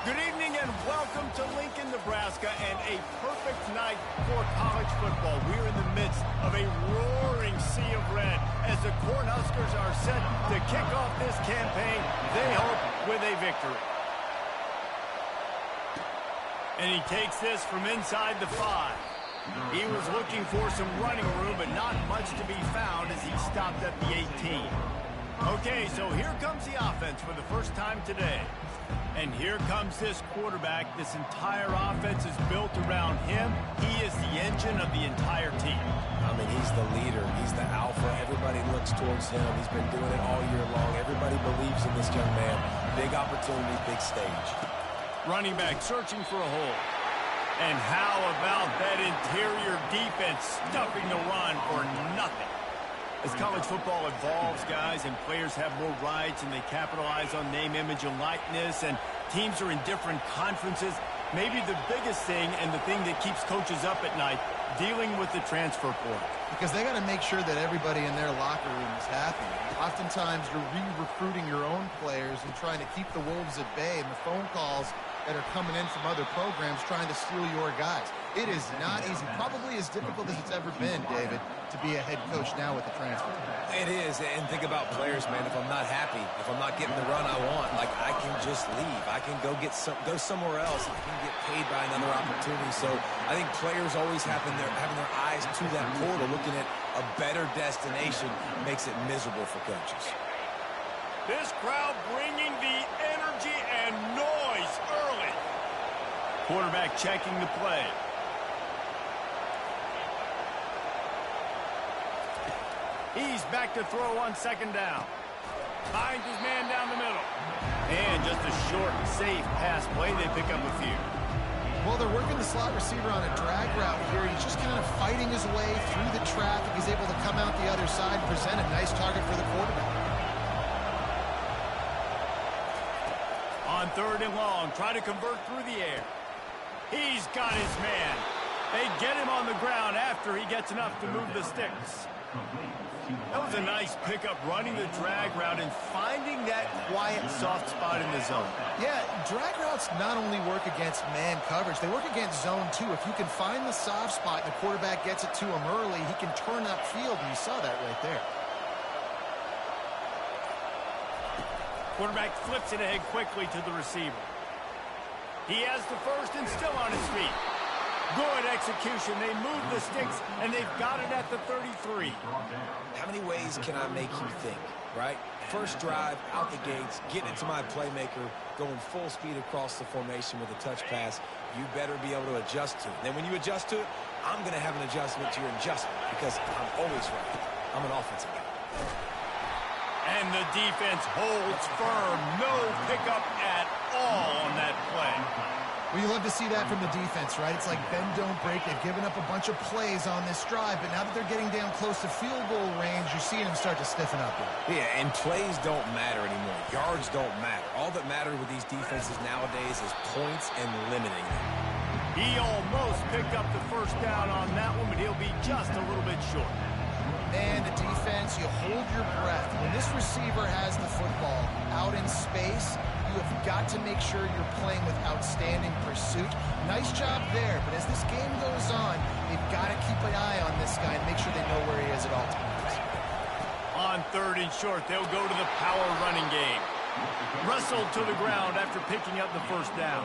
Good evening and welcome to Lincoln, Nebraska, and a perfect night for college football. We're in the midst of a roaring sea of red as the Cornhuskers are set to kick off this campaign, they hope, with a victory. And he takes this from inside the 5. He was looking for some running room, but not much to be found as he stopped at the 18. Okay, so here comes the offense for the first time today. And here comes this quarterback. This entire offense is built around him. He is the engine of the entire team. I mean, he's the leader. He's the alpha. Everybody looks towards him. He's been doing it all year long. Everybody believes in this young man. Big opportunity, big stage. Running back searching for a hole. And how about that interior defense stuffing the run for nothing? As college football evolves, guys, and players have more rights and they capitalize on name, image, and likeness, and teams are in different conferences, maybe the biggest thing and the thing that keeps coaches up at night, dealing with the transfer portal. Because they got to make sure that everybody in their locker room is happy. Oftentimes, you're re-recruiting your own players and trying to keep the Wolves at bay, and the phone calls that are coming in from other programs trying to steal your guys. It is not easy. Probably as difficult as it's ever been, David, to be a head coach now with the transfer. It is, and think about players, man. If I'm not happy, if I'm not getting the run I want, like, I can just leave. I can go somewhere else. I can get paid by another opportunity. So I think players always having their eyes to that portal, looking at a better destination, makes it miserable for coaches. This crowd bringing the energy and noise early. Quarterback checking the play. He's back to throw on second down. Finds his man down the middle. And just a short, safe pass play. They pick up a few. Well, they're working the slot receiver on a drag route here. He's just kind of fighting his way through the traffic. He's able to come out the other side, present a nice target for the quarterback. On third and long, try to convert through the air. He's got his man. They get him on the ground after he gets enough to move the sticks. That was a nice pickup, running the drag route and finding that quiet, soft spot in the zone. Yeah, drag routes not only work against man coverage, they work against zone too. If you can find the soft spot and the quarterback gets it to him early, he can turn upfield, and you saw that right there. Quarterback flips it ahead quickly to the receiver. He has the first and still on his feet. Good execution. They move the sticks, and they've got it at the 33. How many ways can I make you think, right? First drive, out the gates, getting it to my playmaker, going full speed across the formation with a touch pass. You better be able to adjust to it. Then when you adjust to it, I'm going to have an adjustment to your adjustment because I'm always right. I'm an offensive guy. And the defense holds firm. No pickup at all on that play. Well, you love to see that from the defense, right? It's like bend, don't break. They've given up a bunch of plays on this drive, but now that they're getting down close to field goal range, you're seeing them start to stiffen up here. Yeah, and plays don't matter anymore. Yards don't matter. All that matters with these defenses nowadays is points and limiting them. He almost picked up the first down on that one, but he'll be just a little bit short. Man, the defense, you hold your breath. When this receiver has the football out in space, you have got to make sure you're playing with outstanding pursuit. Nice job there, but as this game goes on, they've got to keep an eye on this guy and make sure they know where he is at all times. On third and short, they'll go to the power running game. Wrestled to the ground after picking up the first down.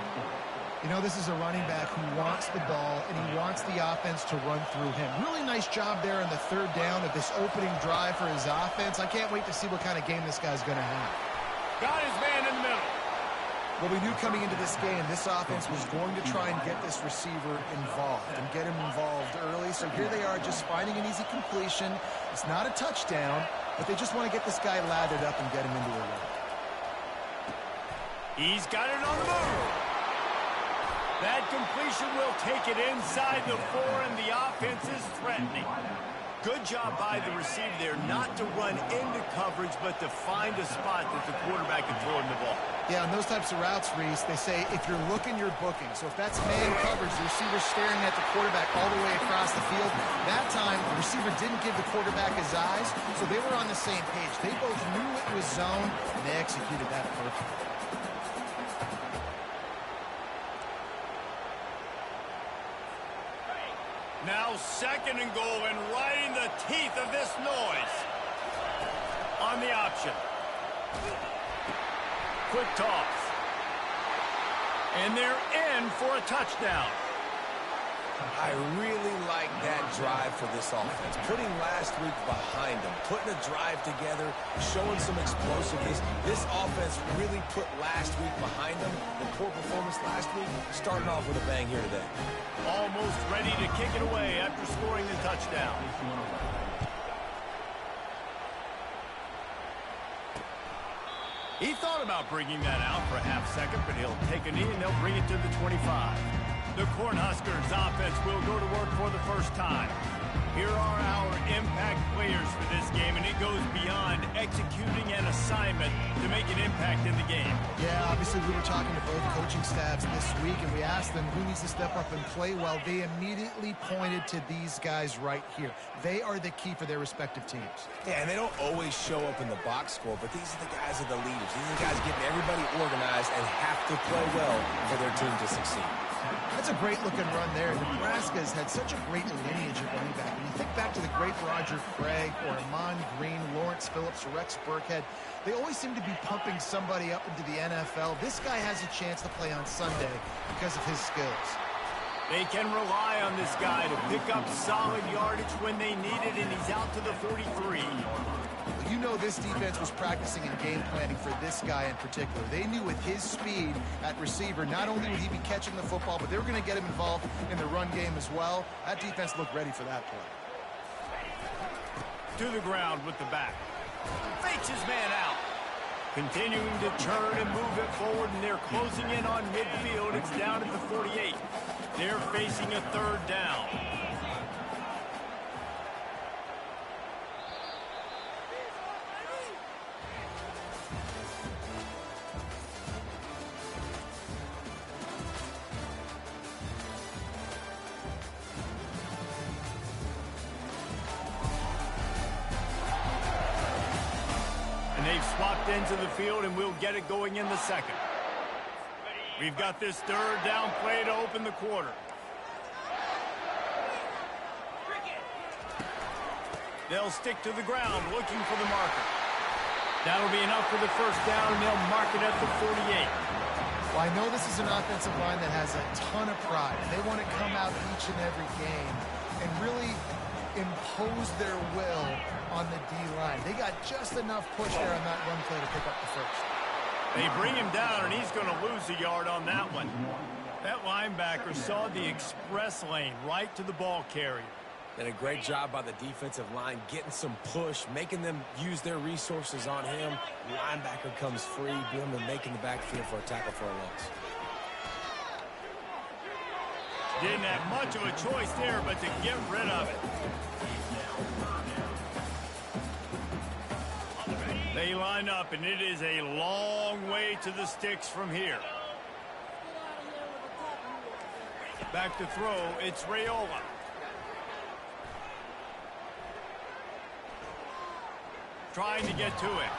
You know, this is a running back who wants the ball, and he wants the offense to run through him. Really nice job there on the third down of this opening drive for his offense. I can't wait to see what kind of game this guy's going to have. Got his man in the middle. Well, we knew coming into this game, this offense was going to try and get this receiver involved and get him involved early. So here they are just finding an easy completion. It's not a touchdown, but they just want to get this guy lathered up and get him into a run. He's got it on the move. That completion will take it inside the 4, and the offense is threatening. Good job by the receiver there, not to run into coverage, but to find a spot that the quarterback can throw in the ball. Yeah, on those types of routes, Reese, they say if you're looking, you're booking. So if that's man coverage, the receiver's staring at the quarterback all the way across the field. That time, the receiver didn't give the quarterback his eyes, so they were on the same page. They both knew it was zone, and they executed that perfectly. Now 2nd and goal, and right in the teeth of this noise. On the option. Quick toss. And they're in for a touchdown. I really like that drive for this offense. Putting last week behind them, putting a drive together, showing some explosiveness. This offense really put last week behind them. The poor performance last week, starting off with a bang here today. Almost ready to kick it away after scoring the touchdown. He thought about bringing that out for a half second, but he'll take a knee and they'll bring it to the 25. The Cornhuskers offense will go to work for the first time. Here are our impact players for this game, and it goes beyond executing an assignment to make an impact in the game. Yeah, obviously we were talking to both coaching staffs this week, and we asked them who needs to step up and play well. They immediately pointed to these guys right here. They are the key for their respective teams. Yeah, and they don't always show up in the box score, but these are the guys that are the leaders. These are the guys getting everybody organized and have to play well for their team to succeed. That's a great-looking run there. Nebraska has had such a great lineage of running back. When you think back to the great Roger Craig or Amon Green, Lawrence Phillips, Rex Burkhead, they always seem to be pumping somebody up into the NFL. This guy has a chance to play on Sunday because of his skills. They can rely on this guy to pick up solid yardage when they need it, and he's out to the 43. You know this defense was practicing and game planning for this guy in particular. They knew with his speed at receiver, not only would he be catching the football, but they were going to get him involved in the run game as well. That defense looked ready for that play. To the ground with the back. Fakes his man out. Continuing to turn and move it forward, and they're closing in on midfield. It's down at the 48. They're facing a 3rd down. They've swapped into the field, and we'll get it going in the 2nd. We've got this 3rd down play to open the quarter. They'll stick to the ground, looking for the marker. That'll be enough for the 1st down, and they'll mark it at the 48. Well, I know this is an offensive line that has a ton of pride. They want to come out each and every game and really impose their will on the D-line. They got just enough push there on that run play to pick up the 1st. They bring him down, and he's going to lose a yard on that one. That linebacker saw the express lane right to the ball carrier. And a great job by the defensive line, getting some push, making them use their resources on him. Linebacker comes free, boom, and making the backfield for a tackle for a loss. Didn't have much of a choice there, but to get rid of it. They line up, and it is a long way to the sticks from here. Back to throw, it's Raiola. Trying to get to it.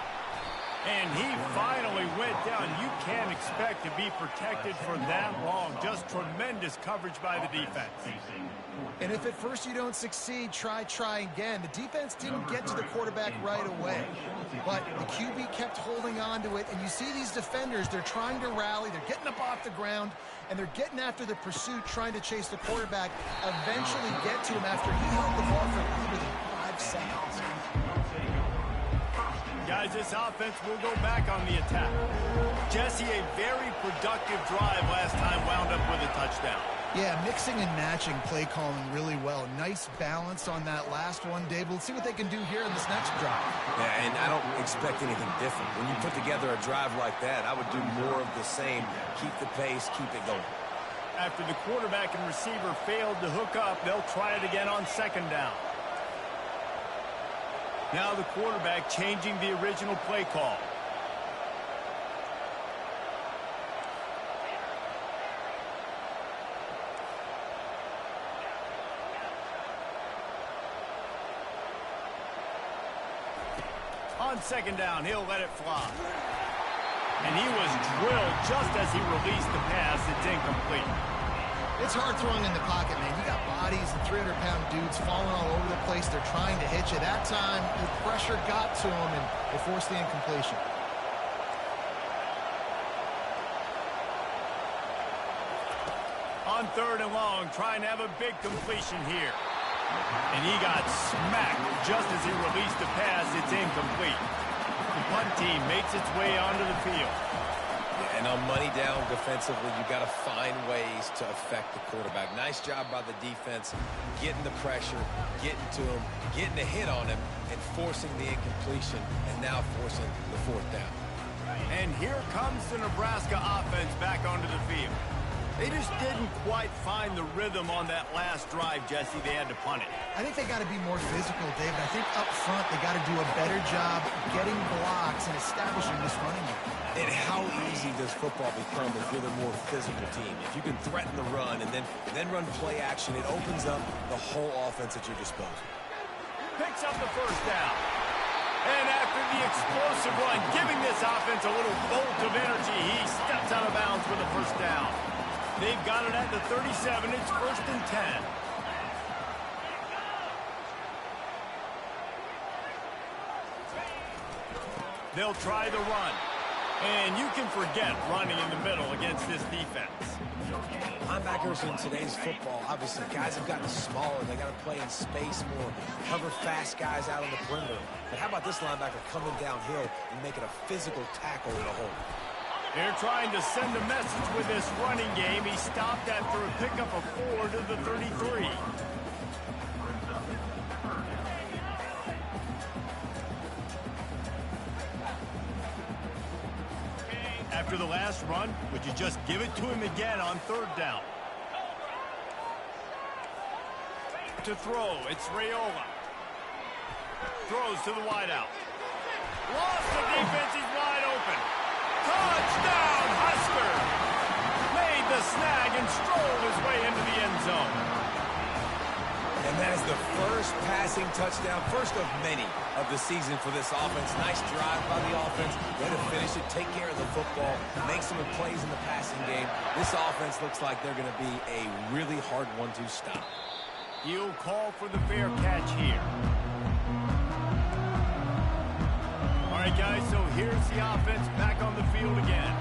And he finally went down. You can't expect to be protected for that long. Just tremendous coverage by the defense. And if at first you don't succeed, try again. The defense didn't get to the quarterback right away. But the QB kept holding on to it. And you see these defenders, they're trying to rally. They're getting up off the ground. And they're getting after the pursuit, trying to chase the quarterback. Eventually get to him after he held the ball for literally 5 seconds. Guys, this offense will go back on the attack. Jesse, a very productive drive last time, wound up with a touchdown. Yeah, mixing and matching play calling really well. Nice balance on that last one, Dave. We'll see what they can do here in this next drive. Yeah, and I don't expect anything different. When you put together a drive like that, I would do more of the same. Keep the pace, keep it going. After the quarterback and receiver failed to hook up, they'll try it again on 2nd down. Now the quarterback changing the original play call. On 2nd down, he'll let it fly. And he was drilled just as he released the pass. It's incomplete. It's hard throwing in the pocket, man. You got bodies and 300-pound dudes falling all over the place. They're trying to hit you. That time, the pressure got to them, and they forced the incompletion. On 3rd and long, trying to have a big completion here. And he got smacked just as he released the pass. It's incomplete. The punt team makes its way onto the field. And on money down defensively, you got to find ways to affect the quarterback. Nice job by the defense, getting the pressure, getting to him, getting a hit on him, and forcing the incompletion, and now forcing the 4th down. And here comes the Nebraska offense back onto the field. They just didn't quite find the rhythm on that last drive, Jesse. They had to punt it. I think they got to be more physical, David. I think up front they got to do a better job getting blocks and establishing this running game. And how easy does football become if you're the more physical team? If you can threaten the run and then run play action, it opens up the whole offense at your disposal. Picks up the 1st down. And after the explosive run, giving this offense a little bolt of energy, he steps out of bounds for the 1st down. They've got it at the 37. It's 1st and 10. They'll try the run. And you can forget running in the middle against this defense. Linebackers in today's football, obviously, guys have gotten smaller. They got to play in space more, cover fast guys out on the perimeter. But how about this linebacker coming downhill and making a physical tackle in the hole? They're trying to send a message with this running game. He stopped after a pickup of 4 to the 33. After the last run, would you just give it to him again on 3rd down? To throw, it's Raiola. Throws to the wideout. Lost the defense, he's wide open. Touchdown, Husker! Made the snag and strolled his way into the end zone. And that is the first passing touchdown, first of many of the season for this offense. Nice drive by the offense. Way to finish it, take care of the football, make some plays in the passing game. This offense looks like they're going to be a really hard one to stop. He'll call for the fair catch here. All right, guys, so here's the offense back on the field again.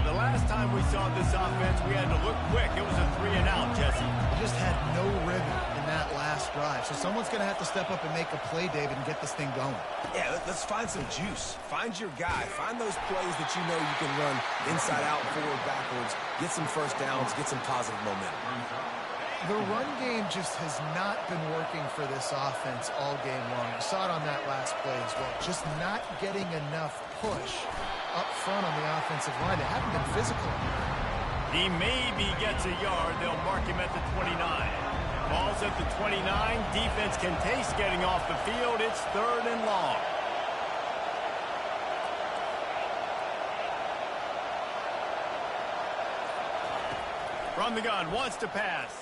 The last time we saw this offense, we had to look quick. It was a 3-and-out, Jesse. They just had no rhythm in that last drive. So someone's going to have to step up and make a play, David, and get this thing going. Yeah, let's find some juice. Find your guy. Find those plays that you know you can run inside out, forward, backwards, get some 1st downs, get some positive momentum. The run game just has not been working for this offense all game long. You saw it on that last play as well. Just not getting enough push up front on the offensive line. They haven't been physical. He maybe gets a yard. They'll mark him at the 29. Ball's at the 29. Defense can taste getting off the field. It's 3rd and long. From the gun, wants to pass.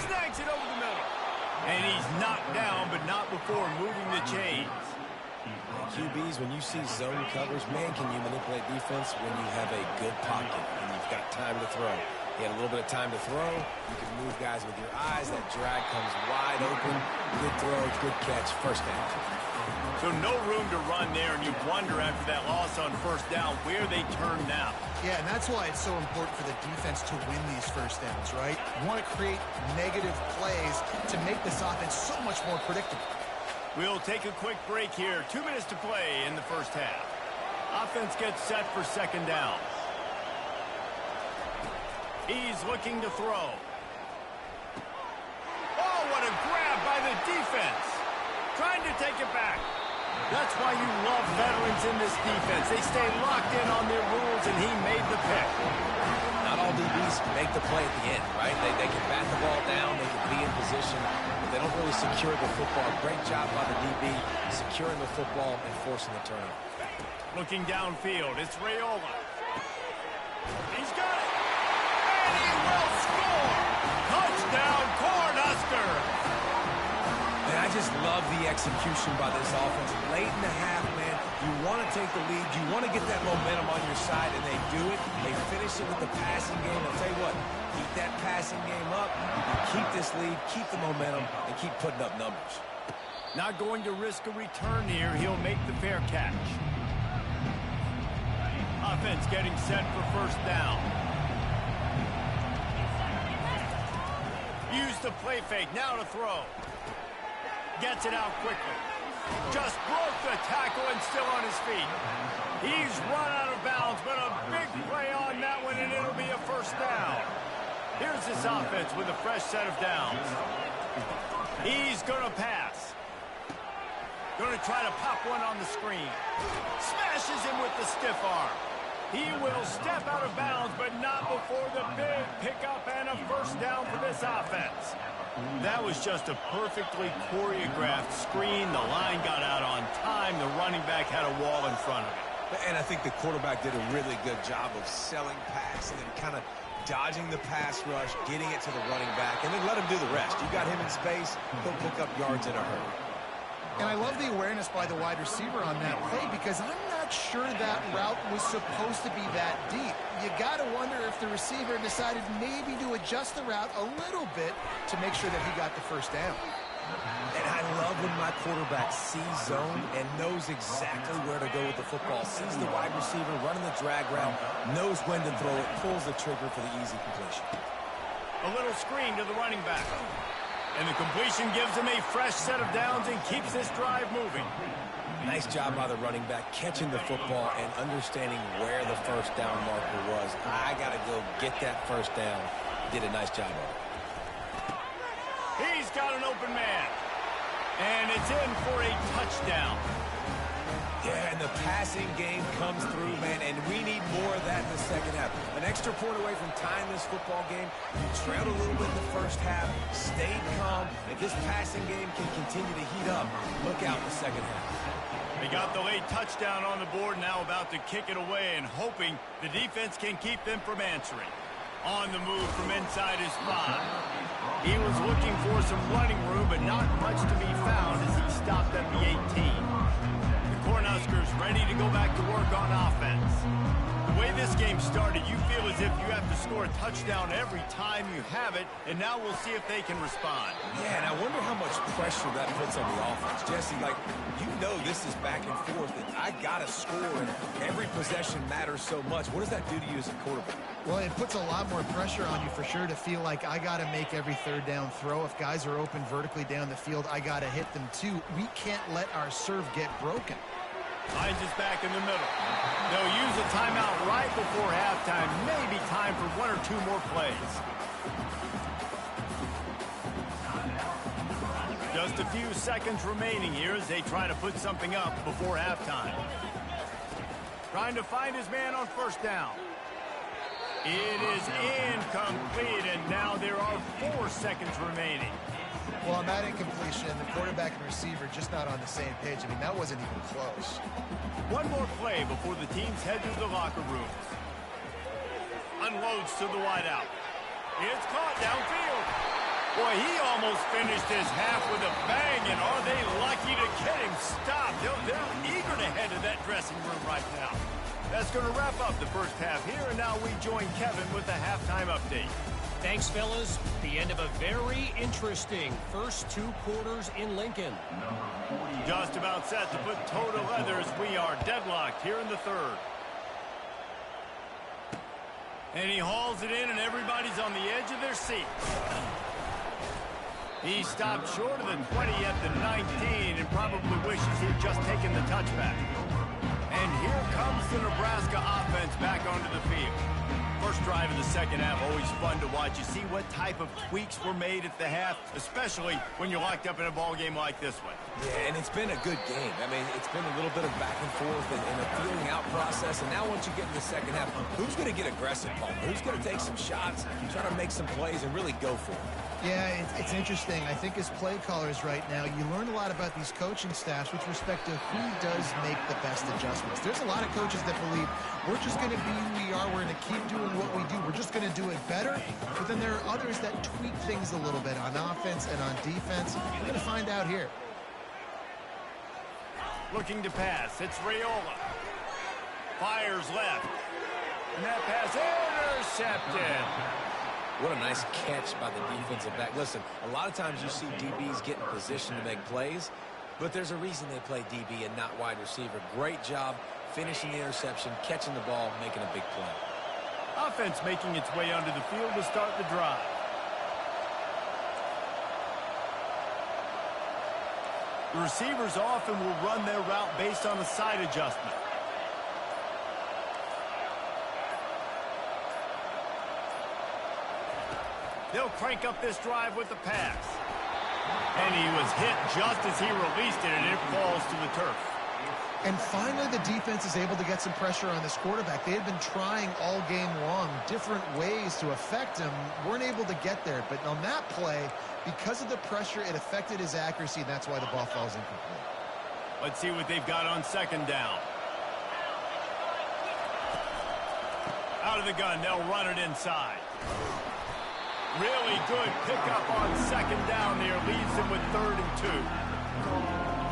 Snags it over the middle. And he's knocked down, but not before moving the chains. QBs, when you see zone coverage, man, can you manipulate defense when you have a good pocket and you've got time to throw. He had a little bit of time to throw. You can move guys with your eyes. That drag comes wide open. Good throw, good catch, 1st down. So no room to run there, and you wonder after that loss on 1st down where they turn now. Yeah, and that's why it's so important for the defense to win these 1st downs, right? You want to create negative plays to make this offense so much more predictable. We'll take a quick break here. 2 minutes to play in the 1st half. Offense gets set for 2nd down. He's looking to throw. Oh, what a grab by the defense. Trying to take it back. That's why you love veterans in this defense. They stay locked in on their rules, and he made the pick. Not all DBs make the play at the end, right? They can bat the ball down, they can be in position, but they don't really secure the football. Great job by the DB, securing the football and forcing the turnover. Looking downfield, it's Raiola. He's got it. And he will score. Touchdown, Cornhusker. And I just love the execution by this offense. Late in the half, man, you You want to take the lead. You want to get that momentum on your side, and they do it. They finish it with the passing game. I'll tell you what, keep that passing game up. You keep this lead, keep the momentum, and keep putting up numbers. Not going to risk a return here. He'll make the fair catch. Offense getting set for first down. Use the play fake. Now to throw. Gets it out quickly. Just broke the tackle and still on his feet. He's run out of bounds, but a big play on that one, and it'll be a first down. Here's this offense with a fresh set of downs. He's going to pass. Going to try to pop one on the screen. Smashes him with the stiff arm. He will step out of bounds, but not before the big pickup and a first down for this offense. That was just a perfectly choreographed screen. The line got out on time. The running back had a wall in front of him. And I think the quarterback did a really good job of selling pass and then kind of dodging the pass rush, getting it to the running back, and then let him do the rest. You got him in space, he'll pick up yards in a hurry. And I love the awareness by the wide receiver on that play because I'm not sure that route was supposed to be that deep. You got to wonder if the receiver decided maybe to adjust the route a little bit to make sure that he got the first down. And I love when my quarterback sees zone and knows exactly where to go with the football, sees the wide receiver running the drag route, knows when to throw it, pulls the trigger for the easy completion. A little screen to the running back. And the completion gives him a fresh set of downs and keeps this drive moving. Nice job by the running back catching the football and understanding where the first down marker was. I got to go get that first down. Did a nice job of it. He's got an open man. And it's in for a touchdown. Yeah, and the passing game comes through, man, and we need more of that in the second half. An extra point away from tying this football game. You trailed a little bit in the first half, stayed calm. If this passing game can continue to heat up, look out in the second half. They got the late touchdown on the board, now about to kick it away and hoping the defense can keep them from answering. On the move from inside his 5. He was looking for some running room, but not much to be found as he stopped at the 18. Cornhuskers ready to go back to work on offense. The way this game started, you feel as if you have to score a touchdown every time you have it, and now we'll see if they can respond. Yeah, and I wonder how much pressure that puts on the offense. Jesse, like, you know this is back and forth, and I got to score, and every possession matters so much. What does that do to you as a quarterback? Well, it puts a lot more pressure on you for sure to feel like I got to make every third down throw. If guys are open vertically down the field, I got to hit them too. We can't let our serve get broken. Hines is back in the middle. They'll use a timeout right before halftime. Maybe time for one or two more plays. Just a few seconds remaining here as they try to put something up before halftime. Trying to find his man on first down. It is incomplete, and now there are 4 seconds remaining. Well, on that incompletion, the quarterback and receiver just not on the same page. I mean, that wasn't even close. One more play before the teams head to the locker rooms. Unloads to the wideout. It's caught downfield. Boy, he almost finished his half with a bang, and are they lucky to get him stopped? They're eager to head to that dressing room right now. That's going to wrap up the first half here, and now we join Kevin with the halftime update. Thanks, fellas. The end of a very interesting first 2 quarters in Lincoln. Just about set to put toe to leather as we are deadlocked here in the third. And he hauls it in, and everybody's on the edge of their seat. He stopped short of the 20 at the 19 and probably wishes he'd just taken the touchback. And here comes the Nebraska offense back onto the field. First drive of the second half, always fun to watch. You see what type of tweaks were made at the half, especially when you're locked up in a ball game like this one. Yeah, and it's been a good game. I mean, it's been a little bit of back and forth and a feeling out process. And now once you get in the second half, who's going to get aggressive, Paul? Who's going to take some shots, try to make some plays, and really go for it? Yeah, it's interesting. I think as play callers right now, you learn a lot about these coaching staffs with respect to who does make the best adjustments. There's a lot of coaches that believe we're just going to be who we are. We're going to keep doing what we do. We're just going to do it better. But then there are others that tweak things a little bit on offense and on defense. We're going to find out here. Looking to pass. It's Raiola. Fires left. And that pass intercepted. What a nice catch by the defensive back. Listen, a lot of times you see DBs get in position to make plays, but there's a reason they play DB and not wide receiver. Great job finishing the interception, catching the ball, making a big play. Offense making its way onto the field to start the drive. The receivers often will run their route based on a side adjustment. They'll crank up this drive with the pass. And he was hit just as he released it, and it falls to the turf. And finally, the defense is able to get some pressure on this quarterback. They had been trying all game long different ways to affect him. Weren't able to get there. But on that play, because of the pressure, it affected his accuracy, and that's why the ball falls incomplete. Let's see what they've got on second down. Out of the gun, they'll run it inside. Really good pickup on second down there. Leaves them with 3rd and 2.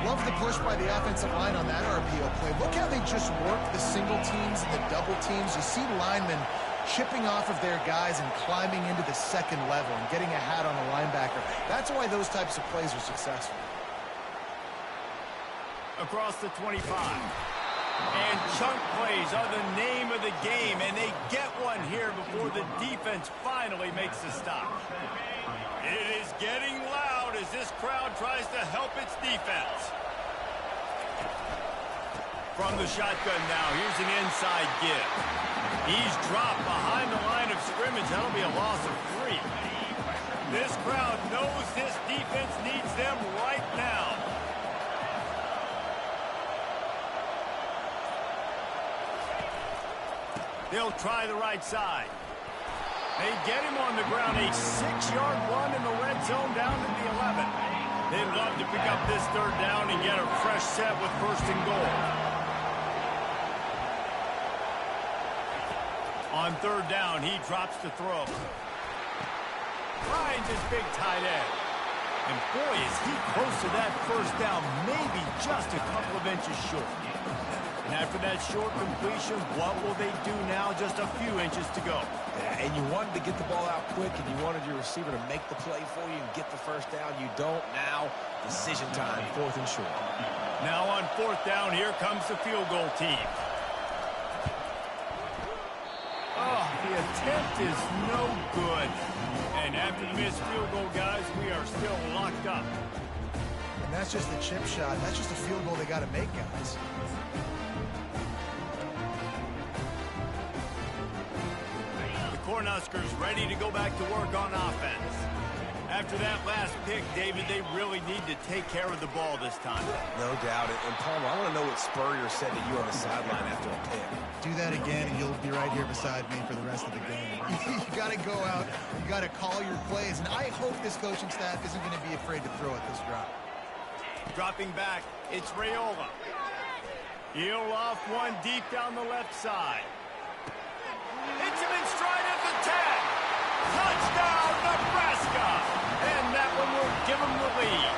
Love the push by the offensive line on that RPO play. Look how they just work the single teams and the double teams. You see linemen chipping off of their guys and climbing into the second level and getting a hat on a linebacker. That's why those types of plays are successful. Across the 25. And chunk plays are the name of the game, and they get one here before the defense finally makes the stop. It is getting loud as this crowd tries to help its defense. From the shotgun now, here's an inside give. He's dropped behind the line of scrimmage. That'll be a loss of 3. This crowd knows this defense needs them right now. They'll try the right side. They get him on the ground. A 6-yard run in the red zone down to the 11. They'd love to pick up this 3rd down and get a fresh set with 1st and goal. On 3rd down, he drops the throw. Finds his big tight end. And boy, is he close to that 1st down, maybe just a couple of inches short. And after that short completion, what will they do now? Just a few inches to go. Yeah, and you wanted to get the ball out quick, and you wanted your receiver to make the play for you and get the 1st down. You don't now. Decision time, 4th and short. Now on 4th down, here comes the field goal team. Oh, the attempt is no good. And after the missed field goal, guys, we are still locked up. And that's just the chip shot. That's just a field goal they got to make, guys. Cornhuskers ready to go back to work on offense. After that last pick, David, they really need to take care of the ball this time. No doubt. And Palmer, I want to know what Spurrier said to you on the sideline after a pick. Do that again, and you'll be right here beside me for the rest of the game. You got to go out. You got to call your plays. And I hope this coaching staff isn't going to be afraid to throw at this drop. Dropping back, it's Raiola. He'll off one deep down the left side. Hits him in stride at the 10. Touchdown, Nebraska. And that one will give him the lead.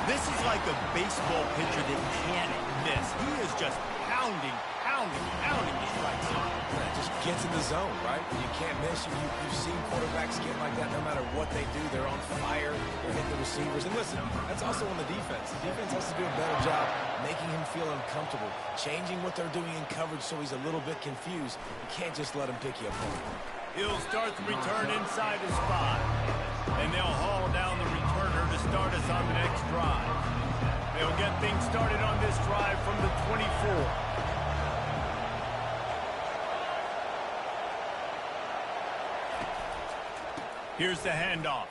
This is like a baseball pitcher that can't miss. He is just pounding the strike zone. It just gets in the zone, right? You can't miss. You've seen quarterbacks get like that no matter what they do. They're on fire. They're hitting the receivers. And listen, that's also on the defense. The defense has to do a better job making him feel uncomfortable, changing what they're doing in coverage so he's a little bit confused. You can't just let him pick you apart. He'll start the return inside his spot. And they'll haul down the returner to start us on the next drive. They'll get things started on this drive from the 24. Here's the handoff.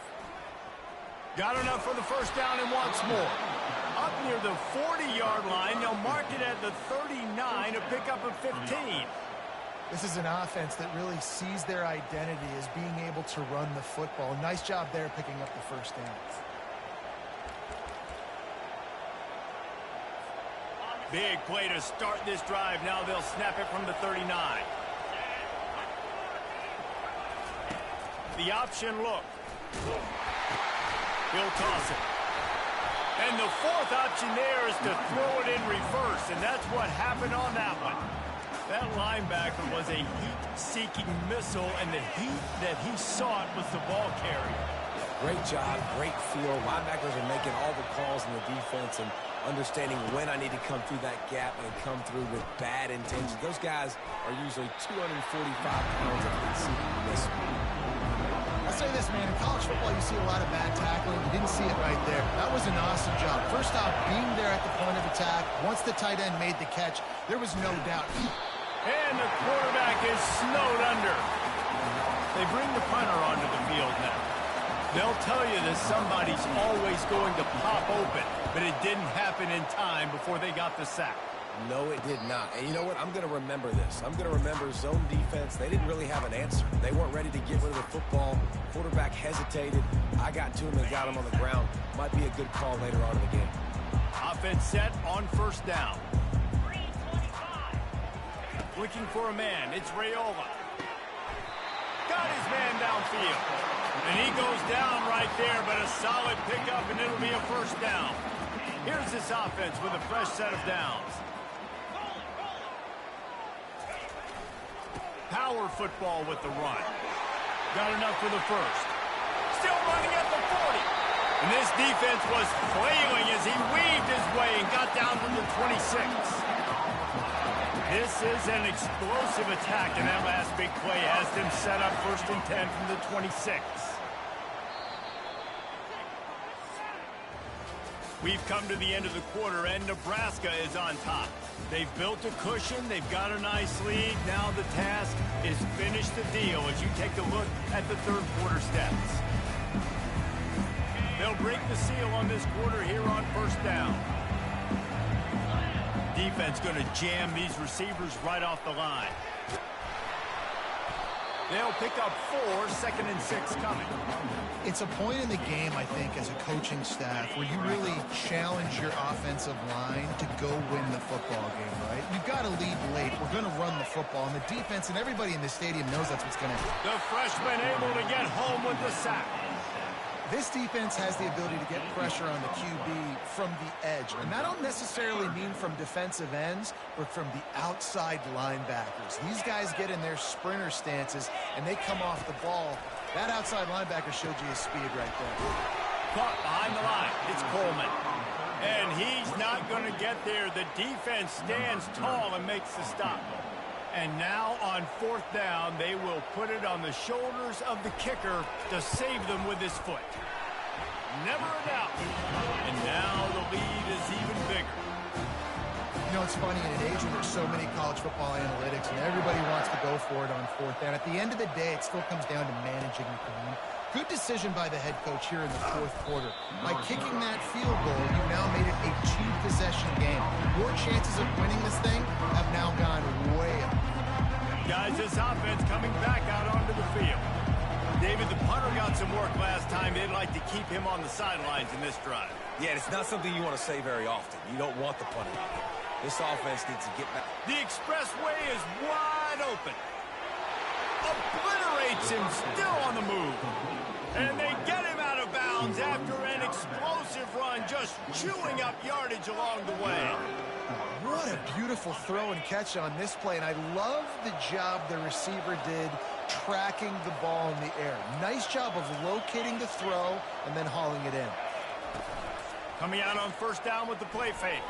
Got enough for the 1st down and wants more. Up near the 40-yard line, they'll mark it at the 39, a pickup of 15. This is an offense that really sees their identity as being able to run the football. Nice job there picking up the 1st down. Big play to start this drive. Now they'll snap it from the 39. The option look. He'll toss it. And the fourth option there is to throw it in reverse, and that's what happened on that one. That linebacker was a heat-seeking missile, and the heat that he sought was the ball carrier. Great job, great feel. Linebackers are making all the calls in the defense and understanding when I need to come through that gap and come through with bad intentions. Those guys are usually 245 pounds of heat-seeking missile. I'll say this, man, in college football you see a lot of bad tackling. You didn't see it right there. That was an awesome job. First off, being there at the point of attack. Once the tight end made the catch, there was no doubt. And the quarterback is snowed under. They bring the punter onto the field now. They'll tell you that somebody's always going to pop open, but it didn't happen in time before they got the sack. No, it did not. And you know what? I'm going to remember this. I'm going to remember zone defense. They didn't really have an answer. They weren't ready to get rid of the football. Quarterback hesitated. I got to him and got him on the ground. Might be a good call later on in the game. Offense set on first down. Looking for a man. It's Raiola. Got his man downfield. And he goes down right there, but a solid pickup, and it'll be a first down. Here's this offense with a fresh set of downs. Power football with the run. Got enough for the first. Still running at the 40. And this defense was flailing as he weaved his way and got down to the 26. This is an explosive attack, and that last big play has them set up 1st and 10 from the 26. We've come to the end of the quarter, and Nebraska is on top. They've built a cushion. They've got a nice lead. Now the task is finish the deal as you take a look at the third quarter stats. They'll break the seal on this quarter here on first down. Defense going to jam these receivers right off the line. They'll pick up 4, 2nd and 6 coming. It's a point in the game, I think, as a coaching staff where you really challenge your offensive line to go win the football game, right? You've got to lead late. We're going to run the football, and the defense and everybody in the stadium knows that's what's going to happen. The freshman able to get home with the sack. This defense has the ability to get pressure on the QB from the edge. And that don't necessarily mean from defensive ends, but from the outside linebackers. These guys get in their sprinter stances, and they come off the ball. That outside linebacker showed you his speed right there. Caught behind the line. It's Coleman. And he's not going to get there. The defense stands tall and makes the stop. And now on 4th down, they will put it on the shoulders of the kicker to save them with his foot. Never a doubt. And now the lead is even bigger. You know, it's funny, in an age when there's so many college football analytics and everybody wants to go for it on 4th down, at the end of the day, it still comes down to managing the game. Good decision by the head coach here in the 4th quarter. By kicking that field goal, you now made it a 2-possession game. Your chances of winning this thing have now gone way up. Guys, this offense coming back out onto the field. David, the punter got some work last time. They'd like to keep him on the sidelines in this drive. Yeah, it's not something you want to say very often. You don't want the punter. This offense needs to get back. The expressway is wide open. Obliterates him, still on the move. And they get him out of bounds after an explosive run, just chewing up yardage along the way. What a beautiful throw and catch on this play, and I love the job the receiver did tracking the ball in the air. Nice job of locating the throw and then hauling it in. Coming out on 1st down with the play fake.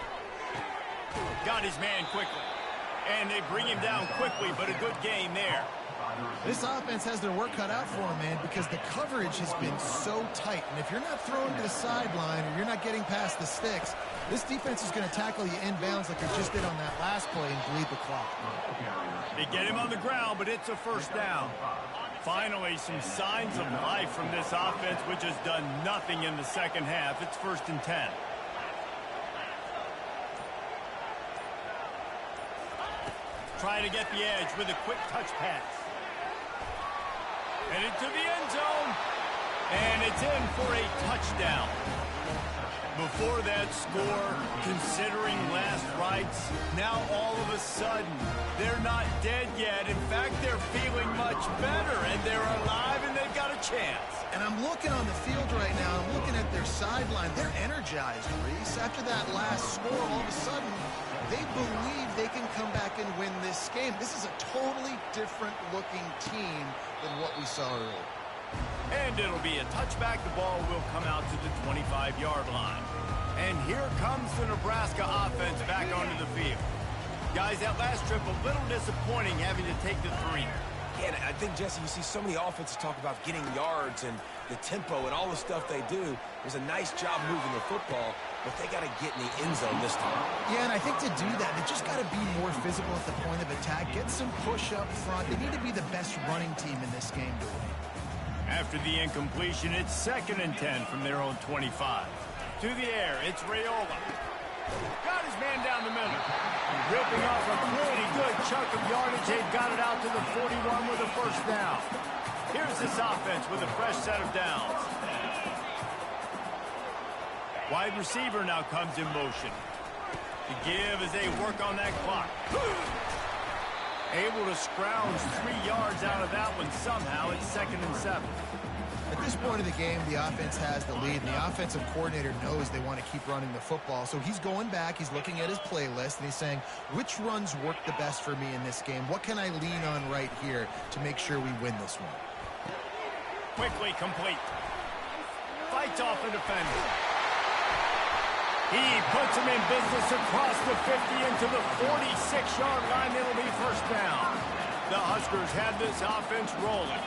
Got his man quickly. And they bring him down quickly, but a good game there. This offense has their work cut out for them, man, because the coverage has been so tight. And if you're not throwing to the sideline or you're not getting past the sticks, this defense is going to tackle you inbounds like they just did on that last play and bleed the clock. They get him on the ground, but it's a 1st down. Finally, some signs of life from this offense, which has done nothing in the second half. It's 1st and 10. Trying to get the edge with a quick touch pass. Headed to the end zone. And it's in for a touchdown. Before that score, considering last rites, now all of a sudden, they're not dead yet. In fact, they're feeling much better, and they're alive, and they've got a chance. And I'm looking on the field right now. I'm looking at their sideline. They're energized, Reese. After that last score, all of a sudden, they believe they can come back and win this game. This is a totally different-looking team than what we saw earlier. And it'll be a touchback. The ball will come out to the 25-yard line. And here comes the Nebraska offense back onto the field. Guys, that last trip, a little disappointing having to take the 3. Yeah, I think, Jesse, you see so many offenses talk about getting yards and the tempo and all the stuff they do. There's a nice job moving the football, but they got to get in the end zone this time. Yeah, and I think to do that, they just got to be more physical at the point of attack, get some push up front. They need to be the best running team in this game to win. After the incompletion, it's 2nd and 10 from their own 25. To the air, it's Raiola. Got his man down the middle. Ripping off a pretty good chunk of yardage. They've got it out to the 41 with a first down. Here's this offense with a fresh set of downs. Wide receiver now comes in motion. To give as they work on that clock. Able to scrounge 3 yards out of that one somehow. It's 2nd and 7. At this point of the game, the offense has the lead, and the offensive coordinator knows they want to keep running the football. So he's going back, he's looking at his playlist, and he's saying, which runs work the best for me in this game? What can I lean on right here to make sure we win this one? Quickly complete. Fights off a defender. He puts him in business across the 50 into the 46-yard line. It'll be first down. The Huskers had this offense rolling.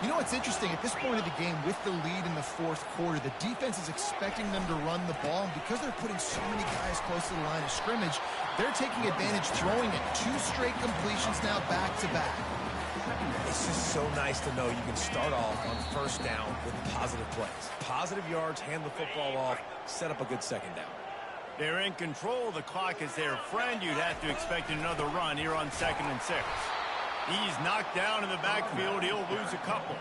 You know what's interesting? At this point of the game, with the lead in the 4th quarter, the defense is expecting them to run the ball. And because they're putting so many guys close to the line of scrimmage, they're taking advantage, throwing it. 2 straight completions now back-to-back. It's just so nice to know you can start off on first down with positive plays. Positive yards, hand the football off, set up a good second down. They're in control. The clock is their friend. You'd have to expect another run here on 2nd and 6. He's knocked down in the backfield. He'll lose a couple.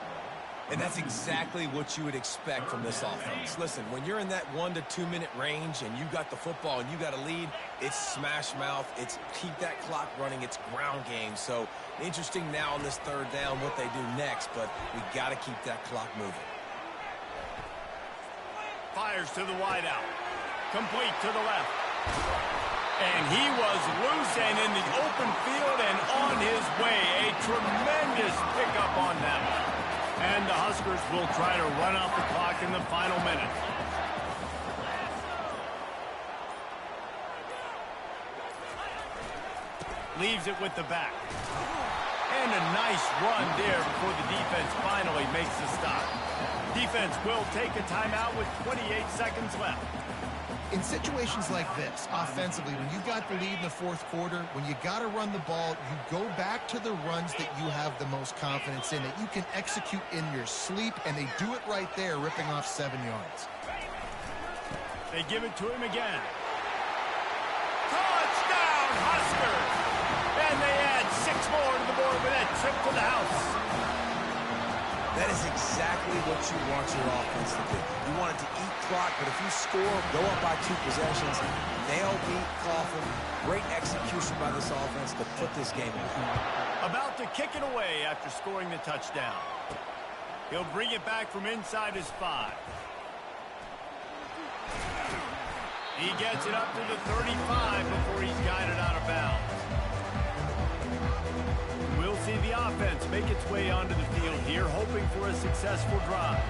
And that's exactly what you would expect from this offense. Listen, when you're in that 1 to 2 minute range and you got the football and you got a lead, it's smash mouth. It's keep that clock running. It's ground game. So interesting now on this 3rd down what they do next, but we got to keep that clock moving. Fires to the wideout. Complete to the left. And he was loose and in the open field and on his way. A tremendous pickup on them. And the Huskers will try to run out the clock in the final minute. Leaves it with the back. And a nice run there before the defense finally makes the stop. Defense will take a timeout with 28 seconds left. In situations like this, offensively, when you got the lead in the 4th quarter, when you got to run the ball, you go back to the runs that you have the most confidence in, that you can execute in your sleep, and they do it right there, ripping off 7 yards. They give it to him again. Touchdown, Huskers! And they add 6 more to the board with that trip to the house. That is exactly what you want your offense to do. You want it to eat clock, but if you score, go up by 2 possessions, nail beat Coughlin. Great execution by this offense to put this game away. About to kick it away after scoring the touchdown. He'll bring it back from inside his 5. He gets it up to the 35 before he's guided out of bounds. We'll see the offense make its way onto the field here, hoping for a successful drive.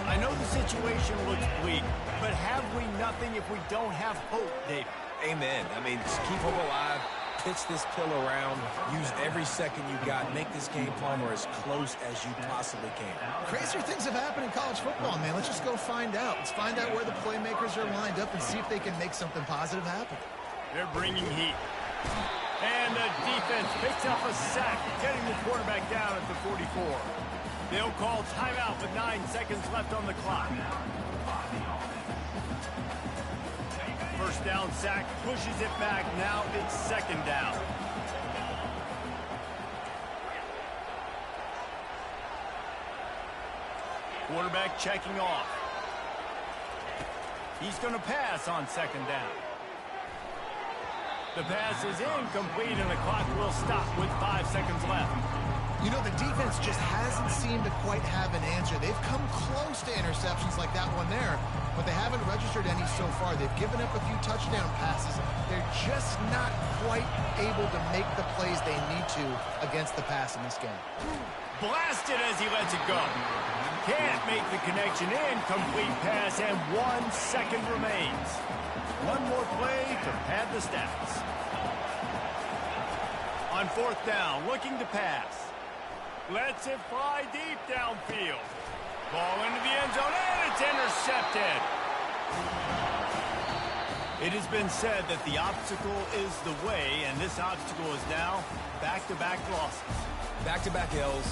I know the situation looks bleak, but have we nothing if we don't have hope, David? Amen. I mean, just keep hope alive, pitch this pill around, use every second you got, make this game, Palmer, as close as you possibly can. Crazier things have happened in college football, man. Let's just go find out. Let's find out where the playmakers are lined up and see if they can make something positive happen. They're bringing heat. And the defense picks up a sack, getting the quarterback down at the 44. They'll call timeout with 9 seconds left on the clock. First down sack, pushes it back. Now it's 2nd down. Quarterback checking off. He's going to pass on 2nd down. The pass is incomplete, and the clock will stop with 5 seconds left. You know, the defense just hasn't seemed to quite have an answer. They've come close to interceptions like that one there, but they haven't registered any so far. They've given up a few touchdown passes. They're just not quite able to make the plays they need to against the pass in this game. Blasted as he lets it go. Can't make the connection. Incomplete pass, and 1 second remains. One more play to pad the stats. On 4th down, looking to pass. Lets it fly deep downfield. Ball into the end zone, and it's intercepted. It has been said that the obstacle is the way, and this obstacle is now back-to-back losses. Back-to-back L's.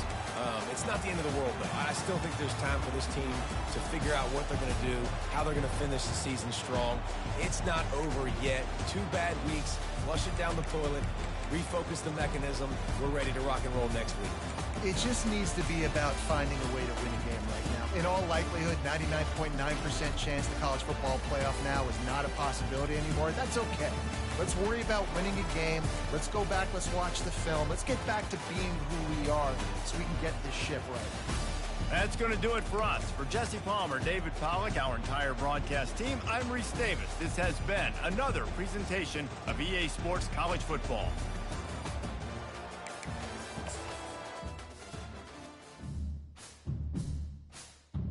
It's not the end of the world, though. I still think there's time for this team to figure out what they're going to do, how they're going to finish the season strong. It's not over yet. 2 bad weeks. Flush it down the toilet. Refocus the mechanism. We're ready to rock and roll next week. It just needs to be about finding a way to win a game right now. In all likelihood, 99.9% chance the college football playoff now is not a possibility anymore. That's okay. Let's worry about winning a game. Let's go back. Let's watch the film. Let's get back to being who we are so we can get this ship right. That's going to do it for us. For Jesse Palmer, David Pollack, our entire broadcast team, I'm Reese Davis. This has been another presentation of EA Sports College Football.